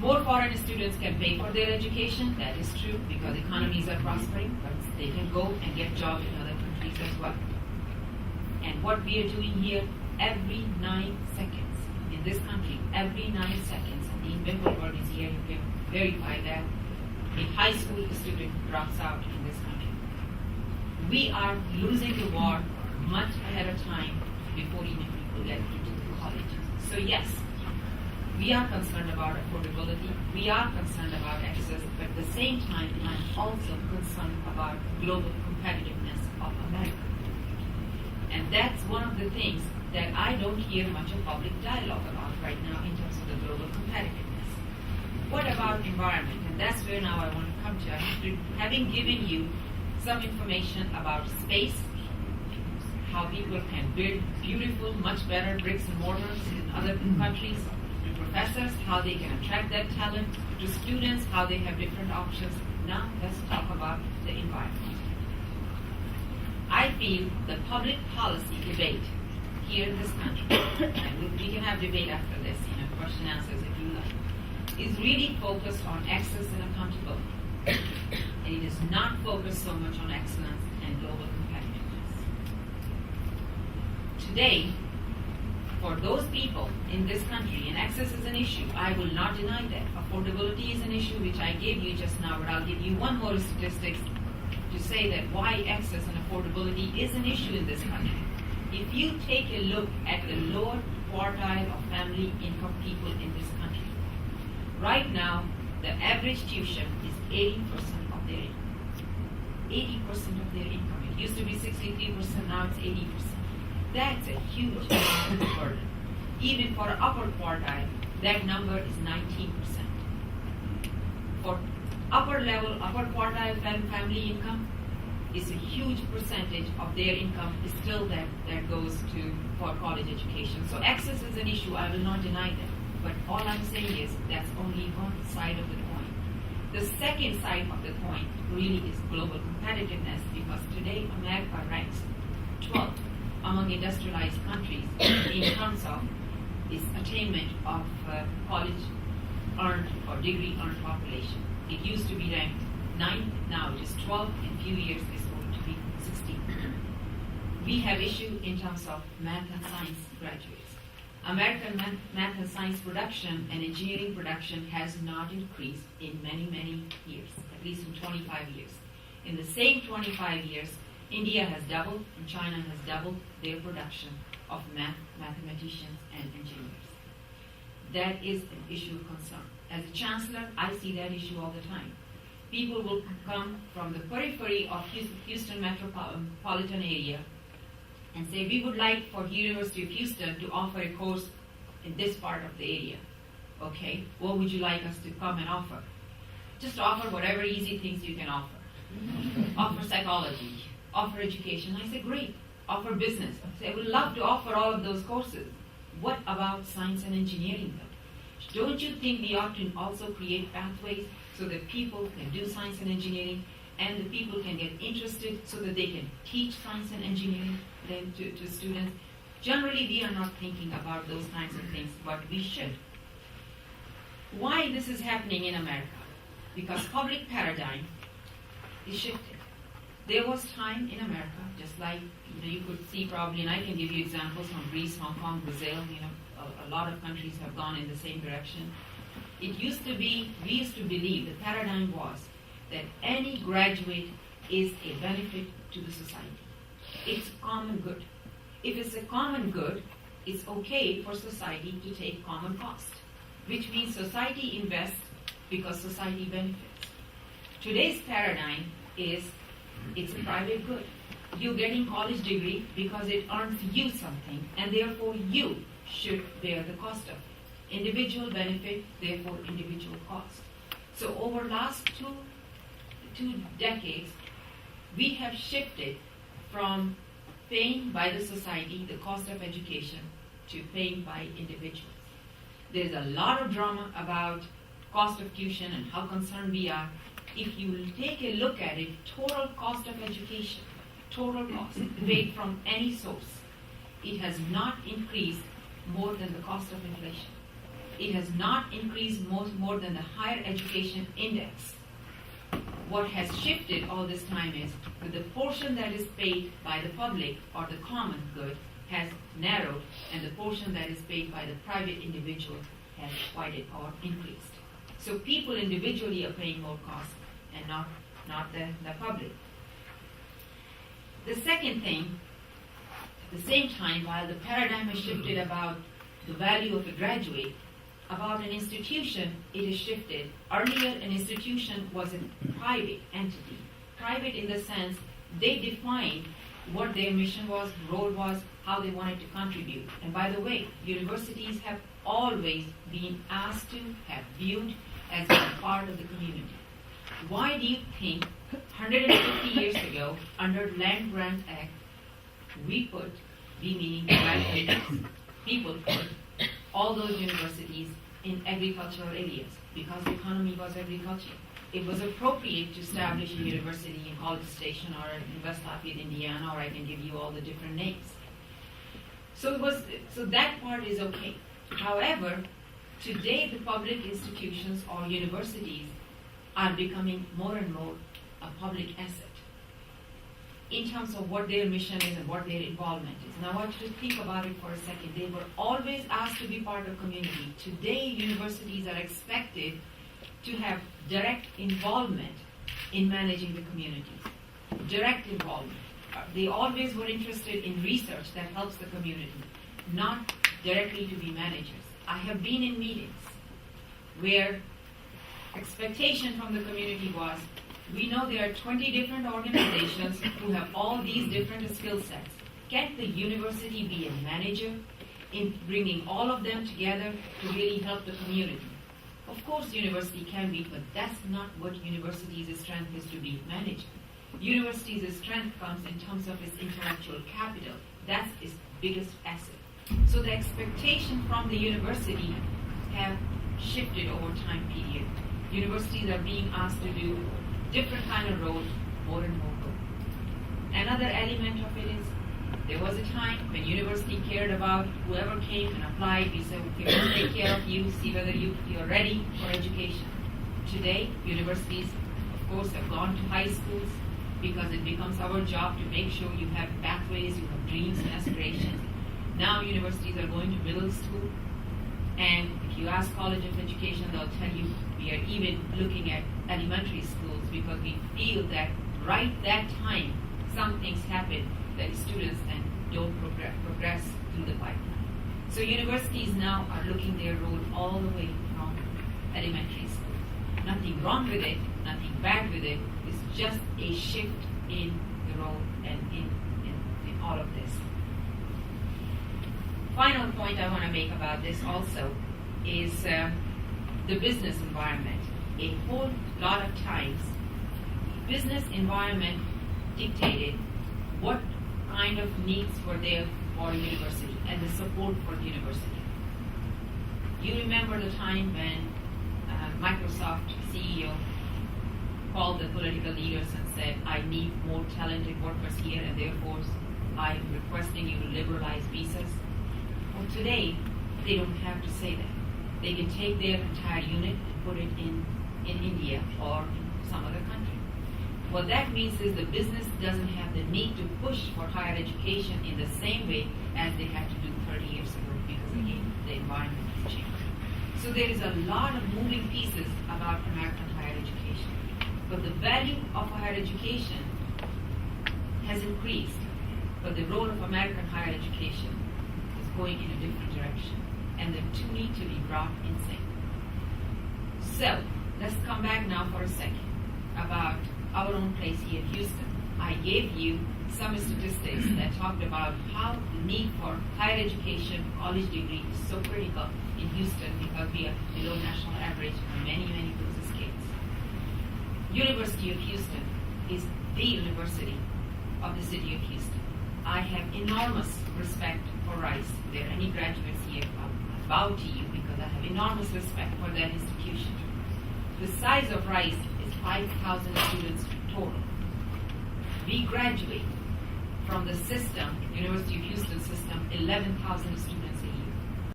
More foreign students can pay for their education. That is true because economies are prospering, but they can go and get jobs in other countries as well. And what we are doing here, every 9 seconds in this country, every 9 seconds, and Dean Wimbledon is here, you can verify that, a high school student drops out in this country. We are losing the war much ahead of time before even people get into the colleges. So yes, we are concerned about affordability, we are concerned about access, but at the same time, I'm also concerned about global competitiveness of America. And that's one of the things that I don't hear much of public dialogue about right now in terms of the global competitiveness. What about environment? And that's where now I want to come to. After having given you some information about space, how people can build beautiful, much better bricks and mortars in other countries, to professors, how they can attract that talent, to students, how they have different options. Now let's talk about the environment. I feel the public policy debate here in this country, and we can have debate after this, question and answers if you like, is really focused on access and accountability. And it is not focused so much on excellence and global competitiveness. Today, for those people in this country, and access is an issue, I will not deny that. Affordability is an issue which I gave you just now, but I'll give you one more statistics to say that why access and affordability is an issue in this country. If you take a look at the lower quartile of family income people in this country, right now the average tuition is 80% of their income. 80% of their income. It used to be 63%, now it's 80%. That's a huge burden. Even for upper quartile, that number is 19%. For upper level, upper quartile family income is a huge percentage of their income is still that goes to for college education. So access is an issue, I will not deny that. But all I'm saying is that's only one side of the coin. The second side of the coin really is global competitiveness, because today America ranks 12th among industrialized countries in terms of its attainment of college earned or degree earned population. It used to be ranked 9th, now it is 12th, in a few years it's going to be 16th. We have issue in terms of math and science graduates. American math and science production and engineering production has not increased in many, many years, at least in 25 years. In the same 25 years, India has doubled and China has doubled their production of mathematicians and engineers. That is an issue of concern. As a chancellor, I see that issue all the time. People will come from the periphery of Houston metropolitan area and say, we would like for University of Houston to offer a course in this part of the area. Okay, what would you like us to come and offer? Just offer whatever easy things you can offer. Offer psychology, offer education. I say, great. Offer business. I say, I would love to offer all of those courses. What about science and engineering though? Don't you think we ought to also create pathways so that people can do science and engineering and the people can get interested so that they can teach science and engineering then to students? Generally, we are not thinking about those kinds of things, but we should. Why this is happening in America? Because public paradigm is shifted. There was time in America, just like you could see probably, and I can give you examples from Greece, Hong Kong, Brazil. A lot of countries have gone in the same direction. It used to be, we used to believe, the paradigm was that any graduate is a benefit to the society. It's common good. If it's a common good, it's okay for society to take common cost, which means society invests because society benefits. Today's paradigm is it's a private good. You're getting college degree because it earns you something, and therefore you should bear the cost of it. Individual benefit, therefore individual cost. So over last two decades, we have shifted from paying by the society the cost of education to paying by individuals. There's a lot of drama about cost of tuition and how concerned we are. If you take a look at it, total cost of education, total cost paid from any source, it has not increased more than the cost of inflation. it has not increased more than the higher education index. What has shifted all this time is that the portion that is paid by the public or the common good has narrowed, and the portion that is paid by the private individual has widened or increased. So people individually are paying more costs and not the public. The second thing, at the same time, while the paradigm has shifted about the value of a graduate, about an institution, it has shifted. Earlier, an institution was a private entity. Private in the sense they defined what their mission was, role was, how they wanted to contribute. And by the way, universities have always been asked to have viewed as a part of the community. Why do you think 150 years ago, under Land Grant Act, we meaning the graduates, people put all those universities in agricultural areas because the economy was agricultural. It was appropriate to establish a university in College Station or in West Lafayette, Indiana, or I can give you all the different names. So that part is okay. However, today the public institutions or universities are becoming more and more a public asset in terms of what their mission is and what their involvement is. Now I want you to think about it for a second. They were always asked to be part of community. Today universities are expected to have direct involvement in managing the communities. Direct involvement. They always were interested in research that helps the community, not directly to be managers. I have been in meetings where expectation from the community was, we know there are 20 different organizations who have all these different skill sets. Can the university be a manager in bringing all of them together to really help the community? Of course, university can be, but that's not what university's strength is to be managed. University's strength comes in terms of its intellectual capital. That's its biggest asset. So the expectation from the university have shifted over time period. Universities are being asked to do different kind of roles, more and more role. Another element of it is, there was a time when university cared about whoever came and applied. We said, okay, we'll take care of you, see whether you're ready for education. Today, universities, of course, have gone to high schools because it becomes our job to make sure you have pathways, you have dreams and aspirations. Now universities are going to middle school, and if you ask College of Education, they'll tell you we are even looking at elementary schools because we feel that right that time some things happen that students then don't progress through the pipeline. So universities now are looking their role all the way from elementary schools. Nothing wrong with it, nothing bad with it. It's just a shift in the role and in all of this. Final point I want to make about this also is the business environment. A whole lot of times, business environment dictated what kind of needs were there for a university and the support for the university. You remember the time when Microsoft CEO called the political leaders and said, I need more talented workers here, and therefore I'm requesting you to liberalize visas. Well, today, they don't have to say that. They can take their entire unit and put it in India or in some other country. What that means is the business doesn't have the need to push for higher education in the same way as they had to do 30 years ago because, again, the environment has changed. So there is a lot of moving pieces about American higher education. But the value of higher education has increased, but the role of American higher education is going in a different direction, and the two need to be brought in sync. So, let's come back now for a second about our own place here in Houston. I gave you some statistics that talked about how the need for higher education, college degree is so critical in Houston because we are below national average on many, many of those scales. University of Houston is the university of the city of Houston. I have enormous respect for Rice. If there are any graduates here, I'll bow to you because I have enormous respect for that institution. The size of Rice is 5,000 students total. We graduate from the system, University of Houston system, 11,000 students